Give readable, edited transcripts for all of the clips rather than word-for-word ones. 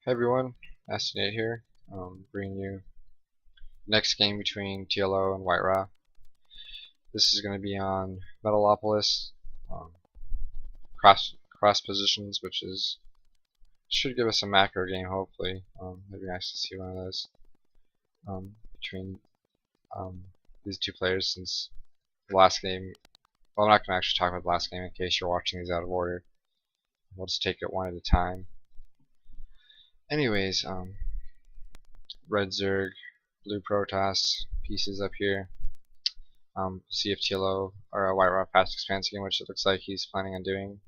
Hey everyone, Nate here, bringing you next game between TLO and WhiteRa. This is going to be on Metalopolis, um, cross positions, which is should give us a macro game hopefully. It'd be nice to see one of those between um, these two players since the last game. Well, I'm not going to actually talk about the last game in case you're watching these out of order. We'll just take it one at a time. Anyways, red Zerg, blue Protoss pieces up here. See if TLO or a WhiteRa fast expands again, which it looks like he's planning on doing.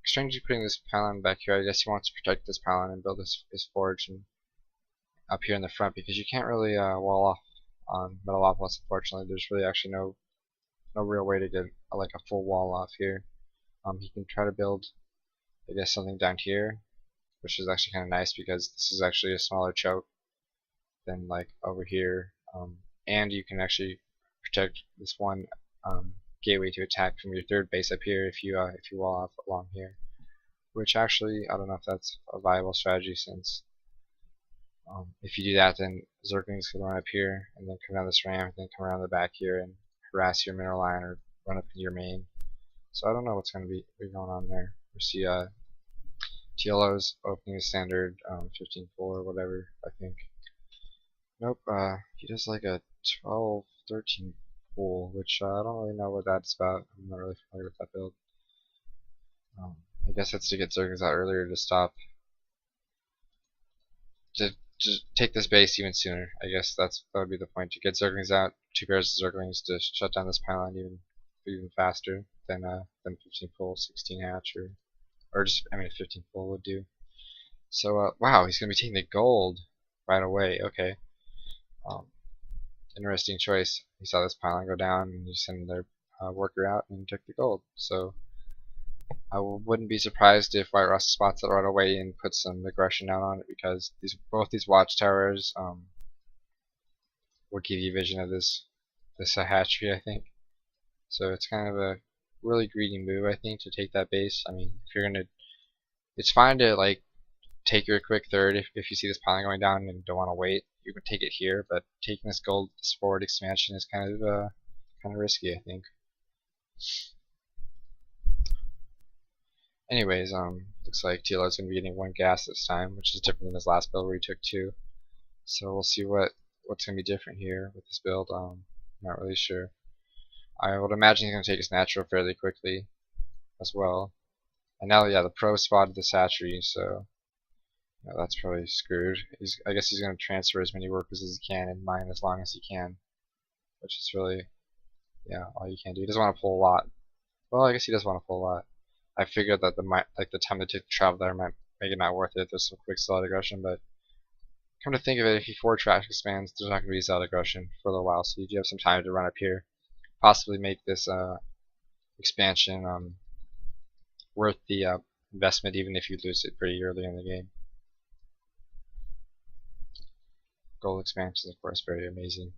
Strangely putting this pylon back here. I guess he wants to protect this pylon and build his forge and up here in the front because you can't really wall off on Metalopolis. Unfortunately, there's really actually no real way to get like a full wall off here. He can try to build, I guess, something down here, which is actually kind of nice because this is actually a smaller choke than like over here, and you can actually protect this one gateway to attack from your third base up here if you wall off along here. Which actually, I don't know if that's a viable strategy since if you do that, then Zerglings can run up here and then come down this ramp and then come around the back here and harass your mineral line or run up into your main. So I don't know what's going to be going on there. We see TLO's opening a standard 15-4 or whatever, I think. Nope, he does like a 12-13 pool, which I don't really know what that's about. I'm not really familiar with that build. I guess that's to get Zerglings out earlier to stop, to take this base even sooner. I guess that would be the point, to get Zerglings out, 2 pairs of Zerglings to shut down this pylon even faster than 15 pool, 16 hatch, or just, I mean, 15 pool would do. So wow, he's gonna be taking the gold right away. Okay. Interesting choice. He saw this pylon go down and he sent their worker out and took the gold. So I wouldn't be surprised if WhiteRa spots it right away and puts some aggression down on it because both these watchtowers would give you vision of this hatchery, I think. So it's kind of a really greedy move, I think, to take that base. I mean, if you're gonna, it's fine to like take your quick third if you see this pylon going down and don't want to wait. You can take it here, but taking this gold, this forward expansion is kind of risky, I think. Anyways, looks like TLO is going to be getting 1 gas this time, which is different than his last build where he took 2. So we'll see what's going to be different here with this build. Not really sure. I would imagine he's going to take his natural fairly quickly as well. And now, yeah, the pro spotted this hatchery, so that's probably screwed. I guess he's going to transfer as many workers as he can and mine as long as he can, which is really, yeah, all you can do. He doesn't want to pull a lot. Well, I guess he does want to pull a lot. I figured that the time they took to travel there might make it not worth it. There's some quick solid aggression, but come to think of it, if he forward trash expands, there's not going to be solid aggression for a little while, so you do have some time to run up here, possibly make this expansion worth the investment, even if you lose it pretty early in the game. Gold expansion is of course very amazing.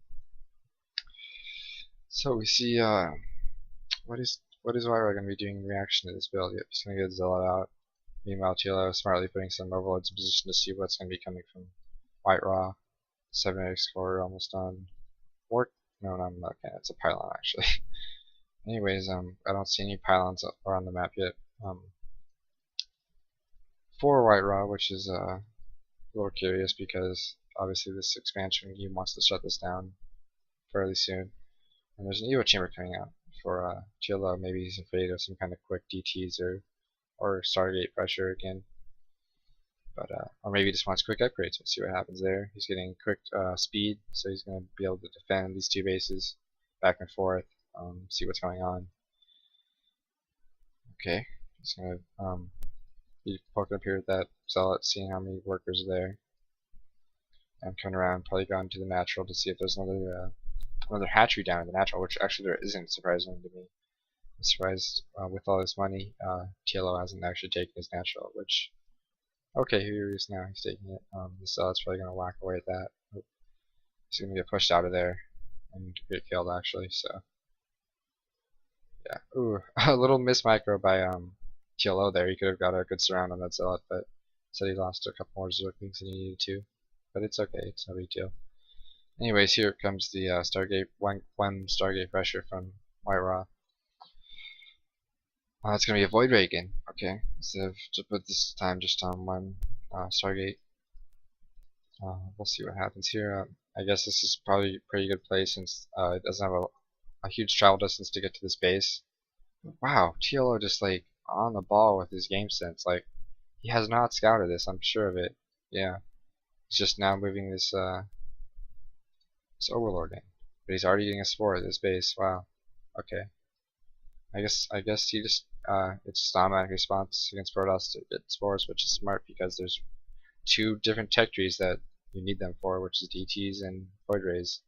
So we see what is WhiteRa going to be doing in reaction to this build? Yep, he's going to get Zilla out. Meanwhile, TLO smartly putting some overlords in position to see what's going to be coming from WhiteRa. 7x score almost done. Work? No, I'm not. Okay, it's a pylon actually. Anyways, I don't see any pylons around the map yet. For WhiteRa, which is a little curious because obviously this expansion he wants to shut this down fairly soon. And there's an Evo chamber coming out for TLO. Maybe he's afraid of some kind of quick DTs or Stargate pressure again. But or maybe he just wants quick upgrades. We'll see what happens there. He's getting quick speed, so he's going to be able to defend these 2 bases back and forth. See what's going on. Okay, he's going to be poking up here with that zealot, seeing how many workers are there. And coming around, probably going to the natural to see if there's another hatchery down in the natural, which actually there isn't, surprisingly to me. I'm surprised with all this money, TLO hasn't actually taken his natural, which, okay, here he is now, he's taking it. The zealot's probably going to whack away at that. Oh, he's going to get pushed out of there and get killed actually, so. Yeah, ooh, a little miss micro by TLO there. He could have got a good surround on that zealot, but So he lost a couple more Zerglings than he needed to. But it's okay, it's no big deal. Anyways, here comes the Stargate, one Stargate pressure from WhiteRa. It's going to be a Void Ray again, okay, instead of just put this time just on one Stargate. We'll see what happens here. I guess this is probably a pretty good play since it doesn't have a huge travel distance to get to this base. Wow, TLO just like on the ball with his game sense. Like he has not scouted this, I'm sure of it. Yeah, he's just now moving this this Overlord in, but he's already getting a spore at this base. Wow. Okay. I guess he just it's just automatic response against Protoss to get spores, which is smart because there's two different tech trees that you need them for, which is DTs and Void Rays.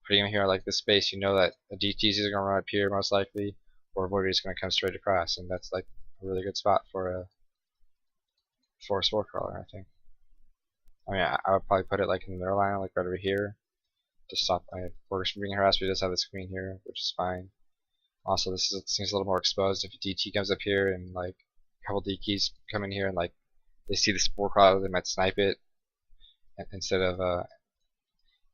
Putting them here like this space, you know that the DTs is gonna run up here most likely, or Void Ray is gonna come straight across, and that's like a really good spot for a spore crawler, I think. I mean, I would probably put it like in the middle line, like right over here, to stop my orders from being harassed. We just have this queen here, which is fine. Also, this seems a little more exposed. If a DT comes up here and like a couple DKs come in here and like they see the spore crawler, they might snipe it. Instead of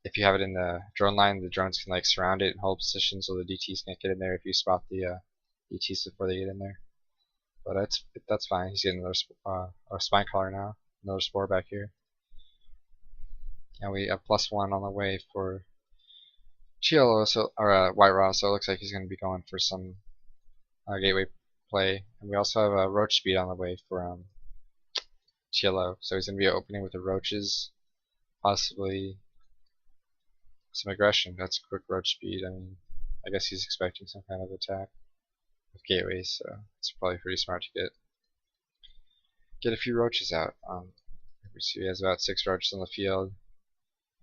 if you have it in the drone line, the drones can like surround it and hold position so the DTs can't get in there if you spot the DTs before they get in there. But that's fine. He's getting another spine crawler now, another spore back here, and we have +1 on the way for TLO, or WhiteRa, so it looks like he's going to be going for some gateway play. And we also have a roach speed on the way for TLO, so he's going to be opening with the roaches, possibly some aggression. That's quick roach speed. I mean, I guess he's expecting some kind of attack with gateways, so it's probably pretty smart to get a few roaches out. We see he has about 6 roaches on the field.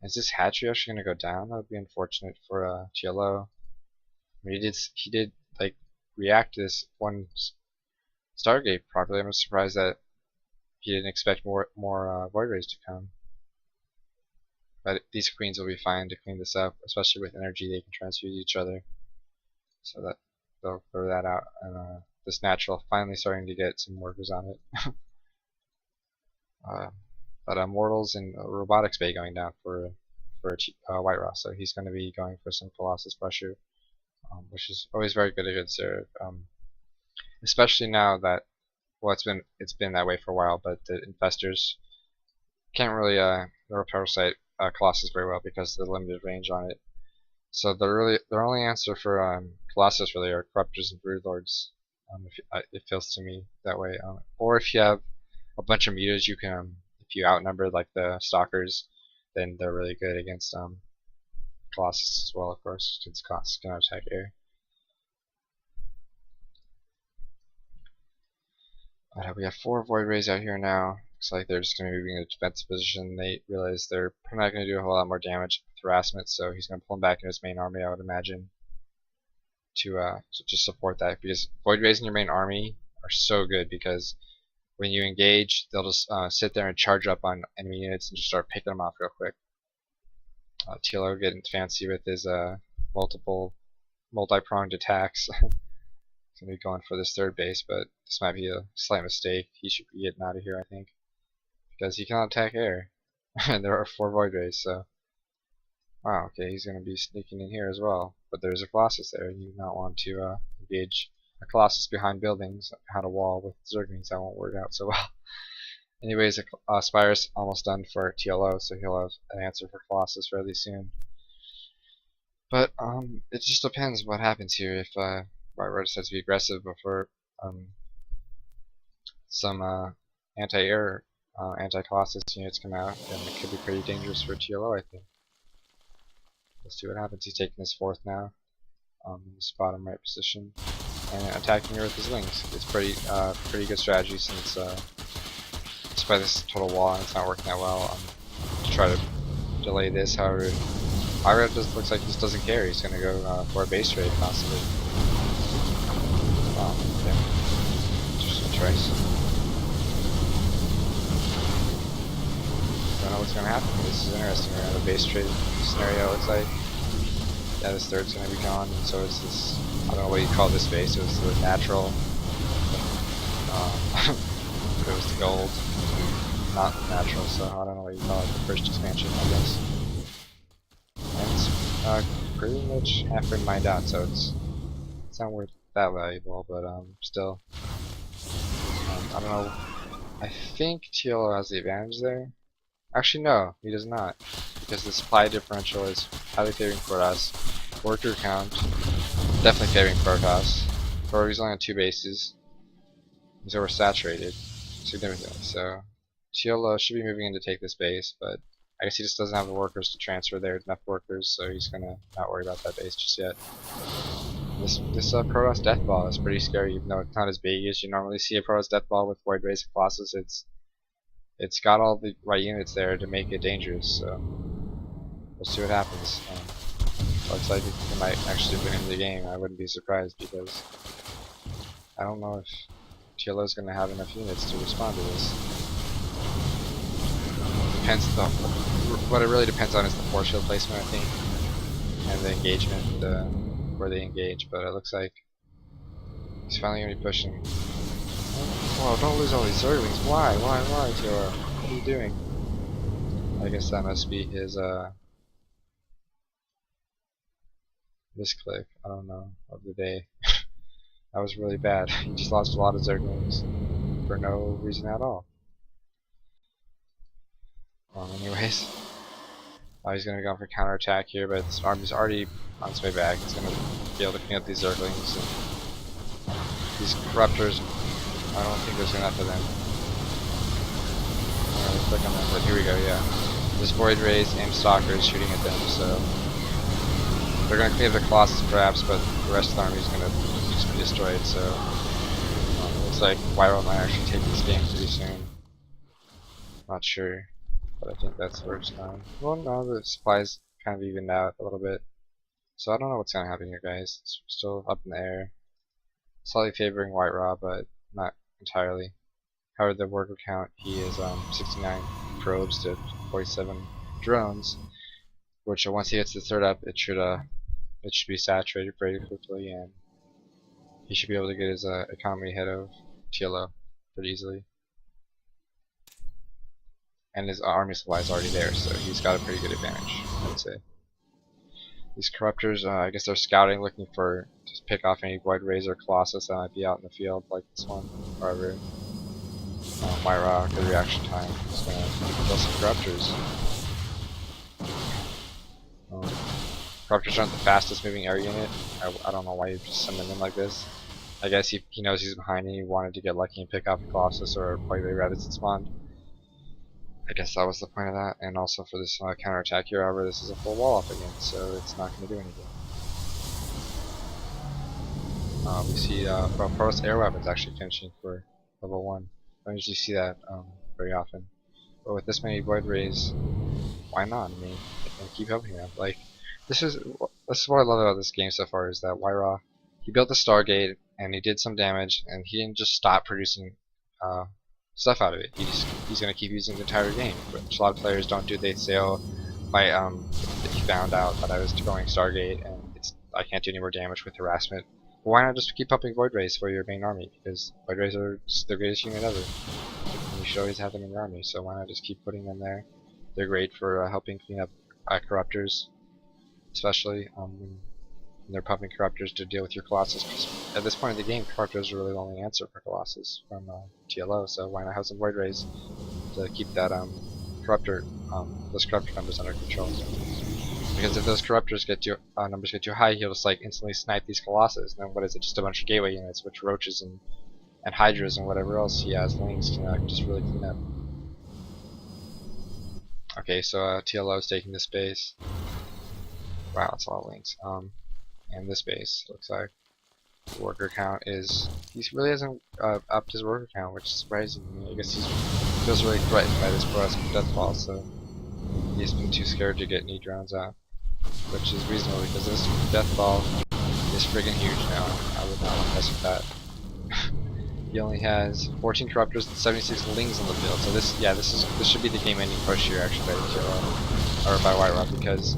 Is this hatchery actually going to go down? That would be unfortunate for TLO. I mean, he did like react to this one Stargate properly. I'm surprised that he didn't expect more Void Rays to come. But these queens will be fine to clean this up, especially with energy they can transfuse each other. So that they'll throw that out, and this natural finally starting to get some workers on it. But Mortals and Robotics Bay going down for WhiteRa, so he's going to be going for some Colossus pressure, which is always very good against Zerg, especially now that, well, it's been that way for a while, but the infestors can't really parasite Colossus very well because of the limited range on it. So their only answer for Colossus really are Corruptors and Broodlords. It feels to me that way, or if you have a bunch of mutas, you can. If you outnumber like the Stalkers, then they're really good against Colossus as well, of course, since Colossus can attack air. But we have 4 Void Rays out here now. Looks like they're just going to be moving in a defensive position. They realize they're probably not going to do a whole lot more damage with harassment, so he's going to pull them back in his main army, I would imagine, to just support that. Because Void Rays in your main army are so good because when you engage, they'll just sit there and charge up on enemy units and just start picking them off real quick. TLO getting fancy with his multi-pronged attacks. He's going to be going for this 3rd base, but this might be a slight mistake. He should be getting out of here, I think, because he cannot attack air. And there are 4 Void Rays, so wow, okay, he's going to be sneaking in here as well. But there's a Colossus there, and you do not want to engage a Colossus behind buildings, behind a wall with Zerglings. That won't work out so well. Anyways, Spire's almost done for TLO, so he'll have an answer for Colossus fairly soon. But it just depends what happens here. If WhiteRa decides to be aggressive before some anti-air, anti-Colossus units come out, then it could be pretty dangerous for TLO, I think. We'll see what happens. He's taking his 4th now, his bottom right position, and attacking her with his wings. It's pretty good strategy since despite this total wall and it's not working that well, to try to delay this. However, WhiteRa looks like he just doesn't care. He's gonna go for a base trade possibly. Okay. Interesting choice. Don't know what's gonna happen. This is interesting. We're gonna have a base trade scenario. Looks like. Yeah, this 3rd's gonna be gone, and so is this. I don't know what you call this base. It was the natural. It was the gold. not natural, so I don't know what you call it, the first expansion, I guess. And it's pretty much halfway mined out, so it's not worth that valuable, but still, I don't know. I think TLO has the advantage there. Actually, no, he does not, because the supply differential is highly favoring Protoss. Worker count definitely favoring Protoss. He's only on 2 bases. He's oversaturated significantly, so TLO should be moving in to take this base, but I guess he just doesn't have the workers to transfer there, enough workers, so he's gonna not worry about that base just yet. This Protoss Death Ball is pretty scary, even though it's not as big as you normally see a Protoss Death Ball with Void Rays and Colossus. It's got all the right units there to make it dangerous, so we'll see what happens. Looks like he might actually win in the game. I wouldn't be surprised, because I don't know if TLO is going to have enough units to respond to this. Depends though. What it really depends on is the force field placement, I think, and the engagement, where they engage. But it looks like he's finally going to be pushing. Oh, don't lose all these Zerglings. Why, TLO? What are you doing? I guess that must be his this click. I don't know, of the day. That was really bad. He just lost a lot of Zerglings for no reason at all. Anyways, he's going to be going for counterattack here, but this army's already on its way back. He's going to be able to clean up these Zerglings and these Corruptors. I don't think there's enough of them. Click on them, but here we go. Yeah, this Void Rays and Stalker is shooting at them, so they're going to clean up the Colossus perhaps, but the rest of the army is going to just be destroyed. So it looks like WhiteRa might actually take this game pretty soon. Not sure, but I think that's where it's going. Well, no, the supplies kind of evened out a little bit, so I don't know what's going to happen here, guys. It's still up in the air. Slightly favoring WhiteRa, but not entirely. However, the worker count, he is 69 probes to 47 drones, which once he gets the third up, it should be saturated pretty quickly, and he should be able to get his economy ahead of TLO pretty easily. And his army supply is already there, so he's got a pretty good advantage, I would say. These Corruptors, I guess they're scouting, looking for to pick off any Void Rays or Colossus that might be out in the field, like this one. However, WhiteRa, good reaction time. He's gonna kill some Corruptors. Corruptors aren't the fastest moving air unit. I don't know why you just send them in like this. I guess he knows he's behind and he wanted to get lucky and pick off a Colossus or a Void Ray Rabbits that spawned. I guess that was the point of that, and also for this counterattack here, however, this is a full wall up again, so it's not going to do anything. We see Protoss air weapons actually finishing for level 1. I don't usually see that very often. But with this many Void Rays, why not? I mean, keep helping them. Like, this is what I love about this game so far, is that WhiteRa, he built the Stargate, and he did some damage, and he didn't just stop producing stuff out of it. He's going to keep using the entire game, which a lot of players don't do. They say, oh, he found out that I was going Stargate and I can't do any more damage with harassment. Well, why not just keep pumping Void Rays for your main army? Because Void Rays are just the greatest unit ever. And you should always have them in your army, so why not just keep putting them there? They're great for helping clean up Corruptors, especially when they're pumping Corruptors to deal with your Colossus. Because at this point in the game, Corruptors are really the only answer for Colossus from TLO, so why not have some Void Rays to keep that those Corruptor numbers under control? Because if those Corruptors numbers get too high, he'll just like instantly snipe these Colossus. And then what is it? Just a bunch of gateway units, which Roaches and Hydras and whatever else he has Lings can just really clean up. Okay, so TLO is taking this base. Wow, that's a lot of Lings. And this base looks like the worker count is he really hasn't upped his worker count, which is surprising me. I guess he feels really threatened by this Protoss Deathball, so he's been too scared to get any drones out, which is reasonable because this Deathball is friggin' huge now. I would not want to mess with that. He only has 14 Corruptors and 76 Lings on the field, so this should be the game-ending push here actually by the TLO, or by WhiteRa, because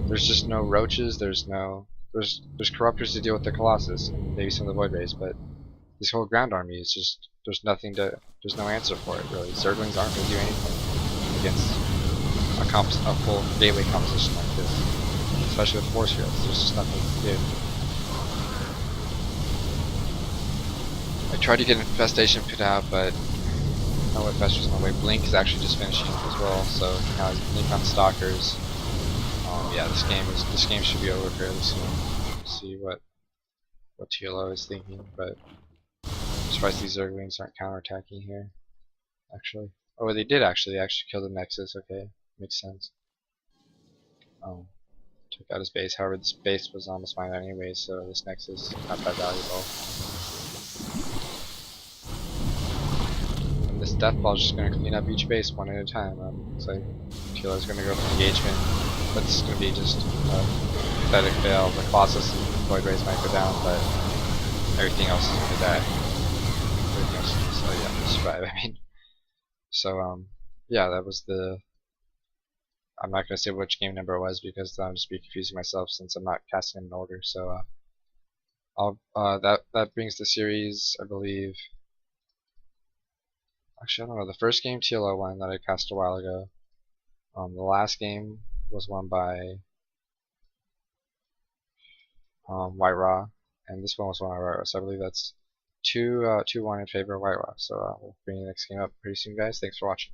there's just no Roaches, there's Corruptors to deal with the Colossus, and maybe some of the Void Rays, but this whole ground army is just there's no answer for it really. Zerglings aren't going to do anything against a full gateway composition like this, especially with force fields. There's just nothing to do. I tried to get Infestation put out, but no Infestor's on the way. Blink is actually just finishing as well, so now he's Blink on Stalkers. Yeah, this game should be over fairly soon. Let's see what TLO is thinking, but I'm surprised these Zerglings aren't counterattacking here. Actually, oh, they did actually. They actually killed the Nexus. Okay, makes sense. Took out his base. However, this base was almost mine anyway, so this Nexus not that valuable. And this Death Ball is just going to clean up each base one at a time. Looks like TLO is going to go for engagement, but this is going to be just a pathetic fail. The Colossus and Void Rays might go down, but everything else is going to die. So yeah, survive. I mean, so yeah, that was the. I'm not going to say which game number it was because I'll just be confusing myself since I'm not casting in an order. So that brings the series, I believe. Actually, I don't know. The first game TLO won that I cast a while ago. The last game was won by WhiteRa, and this one was won by WhiteRa. So I believe that's 2-1 in favor of WhiteRa. So we'll bring the next game up pretty soon, guys. Thanks for watching.